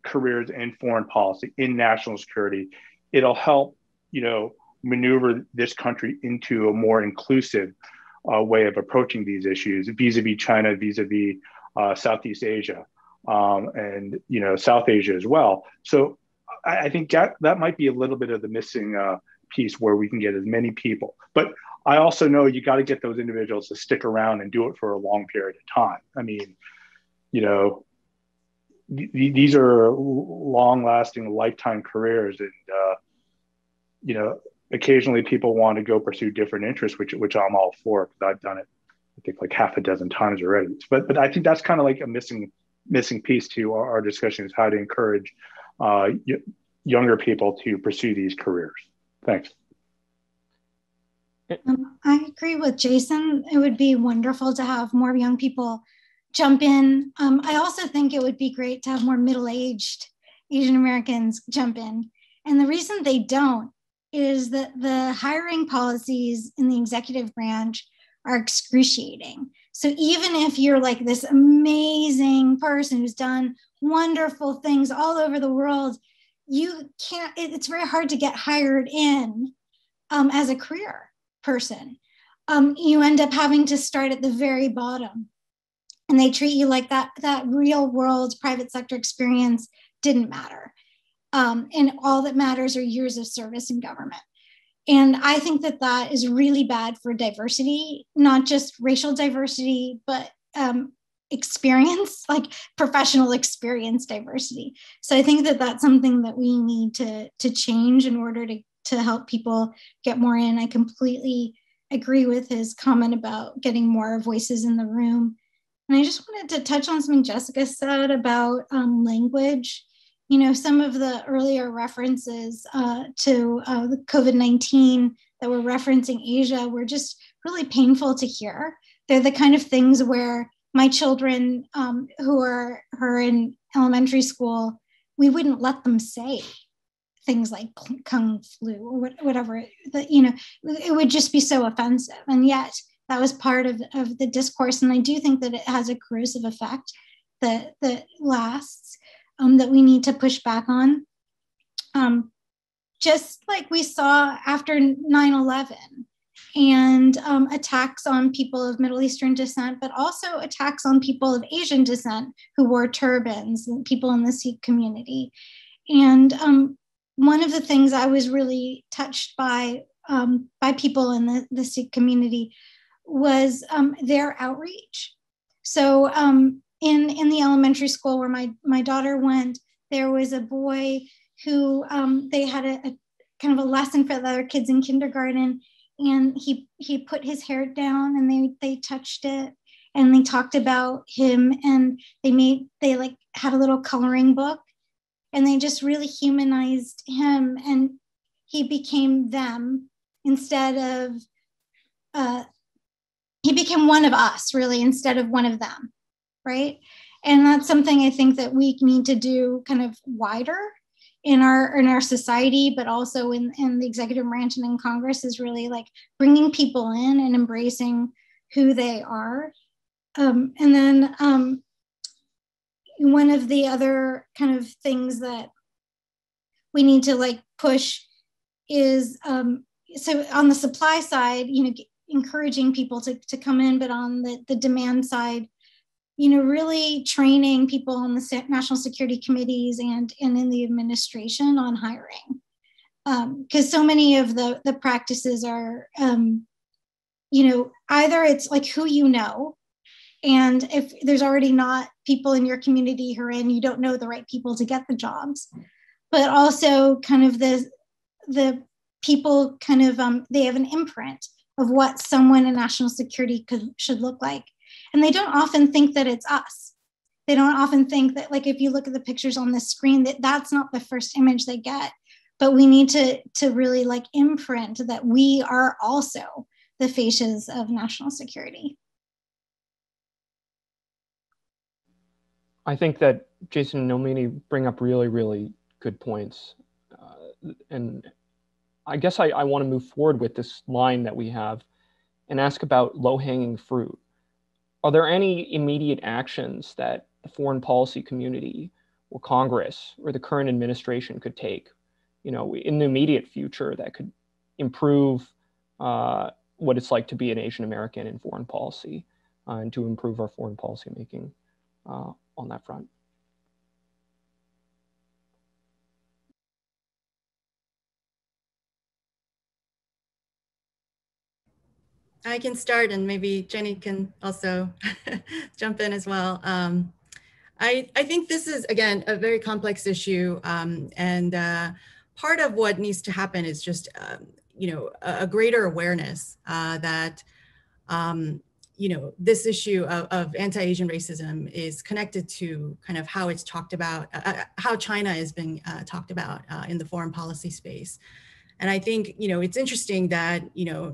careers in foreign policy, in national security, it'll help maneuver this country into a more inclusive way of approaching these issues vis-a-vis China, vis-a-vis Southeast Asia. and South Asia as well. So I think that might be a little bit of the missing piece where we can get as many people. But I also know you got to get those individuals to stick around and do it for a long period of time. I mean, these are long-lasting, lifetime careers, and occasionally people want to go pursue different interests, which I'm all for, because I've done it, I think, like half a dozen times already. But I think that's kind of like a missing piece to our discussion, is how to encourage younger people to pursue these careers. Thanks. I agree with Jason. It would be wonderful to have more young people jump in. I also think it would be great to have more middle-aged Asian Americans jump in. And the reason they don't is that the hiring policies in the executive branch are excruciating. So even if you're like this amazing person who's done wonderful things all over the world, you can't, it's very hard to get hired in as a career person. You end up having to start at the very bottom, and they treat you like that real world private sector experience didn't matter. And all that matters are years of service in government. And I think that is really bad for diversity, not just racial diversity, but experience, like professional experience diversity. So I think that's something that we need to change in order to help people get more in. I completely agree with his comment about getting more voices in the room. And I just wanted to touch on something Jessica said about language. Some of the earlier references to the COVID-19 that were referencing Asia were just really painful to hear. They're the kind of things where my children who are in elementary school, we wouldn't let them say things like kung flu or whatever. It would just be so offensive. And yet that was part of the discourse. And I do think that it has a corrosive effect that lasts. That we need to push back on. Just like we saw after 9/11 and attacks on people of Middle Eastern descent, but also attacks on people of Asian descent who wore turbans, and people in the Sikh community. And one of the things I was really touched by people in the Sikh community was their outreach. So in the elementary school where my daughter went, there was a boy who they had a kind of a lesson for the other kids in kindergarten, and he put his hair down and they touched it and they talked about him, and they like had a little coloring book, and they just really humanized him, and he became them instead of he became one of us, really, instead of one of them. Right. And that's something I think that we need to do kind of wider in our society, but also in the executive branch and in Congress, is really like bringing people in and embracing who they are. And then one of the other kind of things that we need to like push is, so on the supply side, encouraging people to come in, but on the demand side, really training people on the national security committees and in the administration on hiring. Because so many of the practices are, either it's like who and if there's already not people in your community who are in, you don't know the right people to get the jobs, but also kind of the people kind of, they have an imprint of what someone in national security should look like. And they don't often think that it's us. They don't often think that, like, if you look at the pictures on the screen, that's not the first image they get. But we need to really like imprint that we are also the faces of national security. I think that Jason and Nomini bring up really, really good points. And I guess I want to move forward with this line that we have and ask about low-hanging fruit. Are there any immediate actions that the foreign policy community or Congress or the current administration could take, in the immediate future that could improve what it's like to be an Asian American in foreign policy and to improve our foreign policy making on that front? I can start, and maybe Jenny can also jump in as well. I think this is, again, a very complex issue, and part of what needs to happen is just, a greater awareness that, this issue of anti-Asian racism is connected to kind of how it's talked about, how China is being talked about in the foreign policy space. And I think, it's interesting that,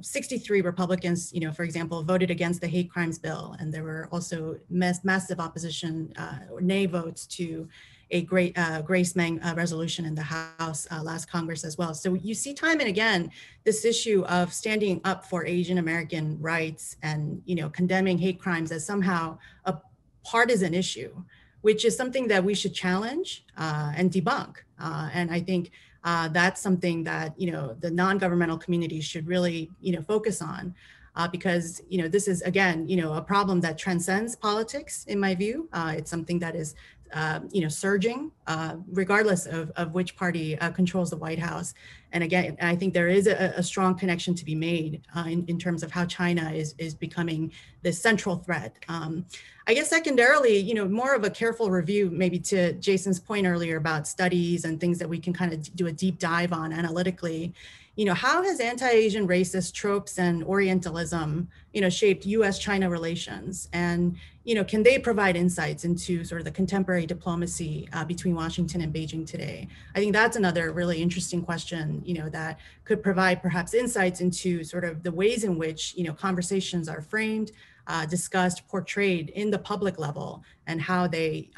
63 Republicans, for example, voted against the hate crimes bill. And there were also massive opposition or nay votes to a Grace Meng resolution in the House last Congress as well. So you see time and again, this issue of standing up for Asian American rights and, condemning hate crimes as somehow a partisan issue, which is something that we should challenge and debunk. And I think that's something that, the non-governmental community should really, focus on because, this is, again, a problem that transcends politics, in my view. It's something that is, surging, regardless of which party controls the White House. And again, I think there is a strong connection to be made in terms of how China is becoming this central threat. I guess secondarily, more of a careful review, maybe to Jason's point earlier about studies and things that we can kind of do a deep dive on analytically. How has anti-Asian racist tropes and Orientalism, shaped U.S.-China relations? And, can they provide insights into sort of the contemporary diplomacy between Washington and Beijing today? I think that's another really interesting question, that could provide perhaps insights into sort of the ways in which, conversations are framed, discussed, portrayed in the public level, and how they,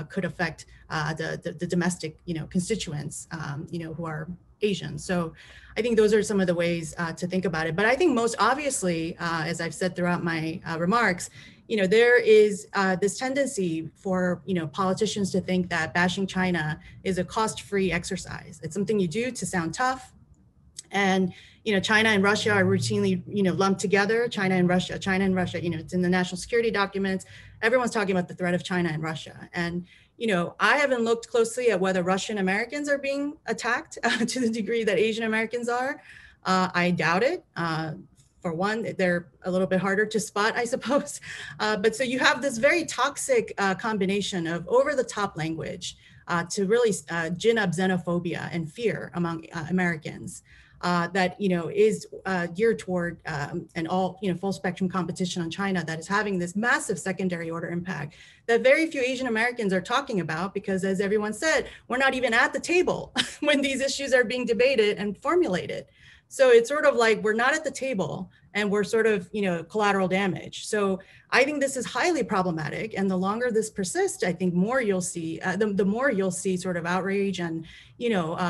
could affect the domestic, constituents, who are Asian. So I think those are some of the ways to think about it. But I think most obviously, as I've said throughout my remarks, there is this tendency for, politicians to think that bashing China is a cost-free exercise. It's something you do to sound tough. And, China and Russia are routinely, lumped together. China and Russia, it's in the national security documents. Everyone's talking about the threat of China and Russia. And, I haven't looked closely at whether Russian Americans are being attacked to the degree that Asian Americans are. I doubt it. For one, they're a little bit harder to spot, I suppose. But so you have this very toxic combination of over-the-top language to really gin up xenophobia and fear among Americans. That is geared toward an all full spectrum competition on China that is having this massive secondary order impact that very few Asian Americans are talking about, because as everyone said, we're not even at the table when these issues are being debated and formulated. So it's sort of like we're not at the table and we're sort of, collateral damage. So I think this is highly problematic. And the longer this persists, I think more you'll see, the more you'll see sort of outrage and,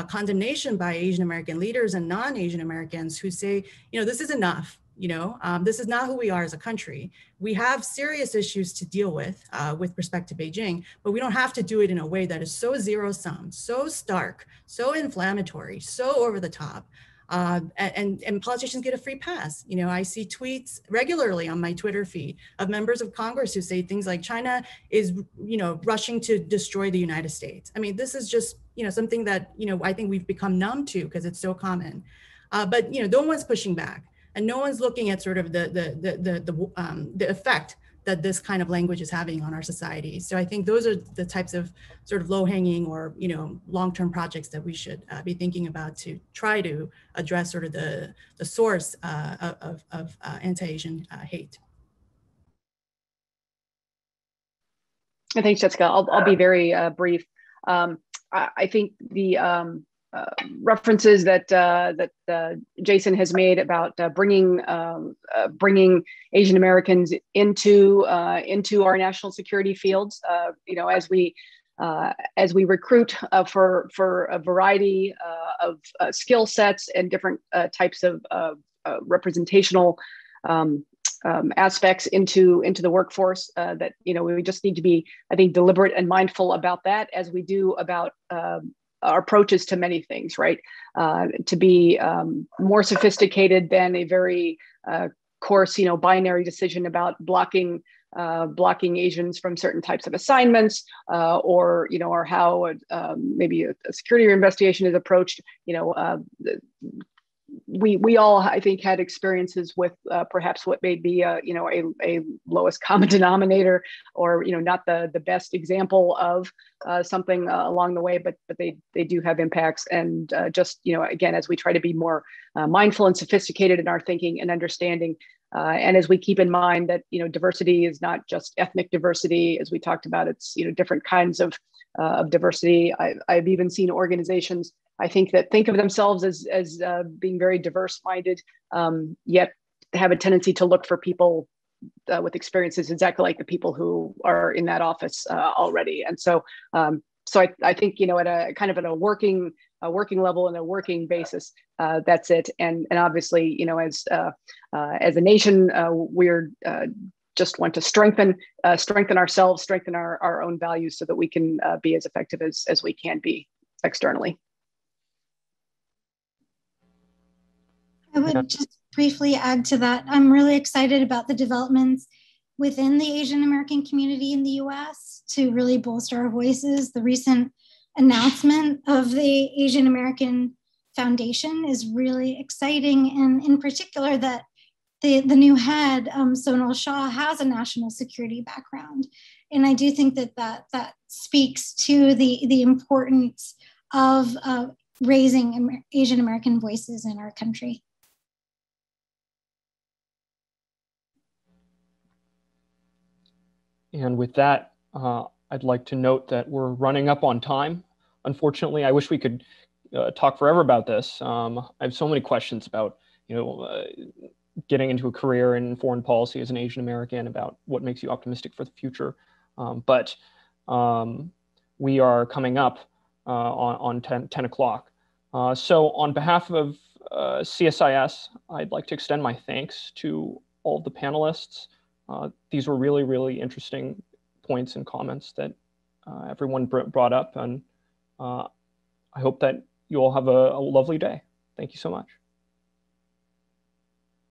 condemnation by Asian American leaders and non-Asian Americans who say, this is enough. This is not who we are as a country. We have serious issues to deal with respect to Beijing, but we don't have to do it in a way that is so zero-sum, so stark, so inflammatory, so over the top. And politicians get a free pass. I see tweets regularly on my Twitter feed of members of Congress who say things like China is, rushing to destroy the United States. I mean, this is just, something that, I think we've become numb to because it's so common. But, no one's pushing back and no one's looking at sort of the effect that this kind of language is having on our society. So I think those are the types of sort of low-hanging or long-term projects that we should be thinking about to try to address sort of the source of anti-Asian hate. Thanks, Jessica. I'll be very brief. I think the references that Jason has made about bringing Asian Americans into our national security fields, as we recruit for a variety of skill sets and different types of representational aspects into the workforce, that we just need to be, I think, deliberate and mindful about that, as we do about our approaches to many things, right? To be more sophisticated than a very coarse, binary decision about blocking Asians from certain types of assignments, or how maybe a security investigation is approached. we all, I think, had experiences with perhaps what may be a lowest common denominator, or not the best example of something along the way, but they do have impacts. And just again, as we try to be more mindful and sophisticated in our thinking and understanding, and as we keep in mind that diversity is not just ethnic diversity, as we talked about, it's different kinds of diversity. I've even seen organizations, I think, that think of themselves as being very diverse-minded, yet have a tendency to look for people with experiences exactly like the people who are in that office already. And so, I think at a kind of at a working level and a working basis, that's it. And obviously, as a nation, we're just want to strengthen ourselves, strengthen our own values, so that we can be as effective as we can be externally. I would just briefly add to that. I'm really excited about the developments within the Asian American community in the US to really bolster our voices. The recent announcement of the Asian American Foundation is really exciting, and in particular that the new head, Sonal Shah, has a national security background. And I do think that speaks to the importance of raising Asian American voices in our country. And with that, I'd like to note that we're running up on time. Unfortunately, I wish we could talk forever about this. I have so many questions about, getting into a career in foreign policy as an Asian American, about what makes you optimistic for the future. But we are coming up on 10 o'clock. So on behalf of CSIS, I'd like to extend my thanks to all of the panelists. These were really, really interesting points and comments that everyone brought up. And I hope that you all have a lovely day. Thank you so much.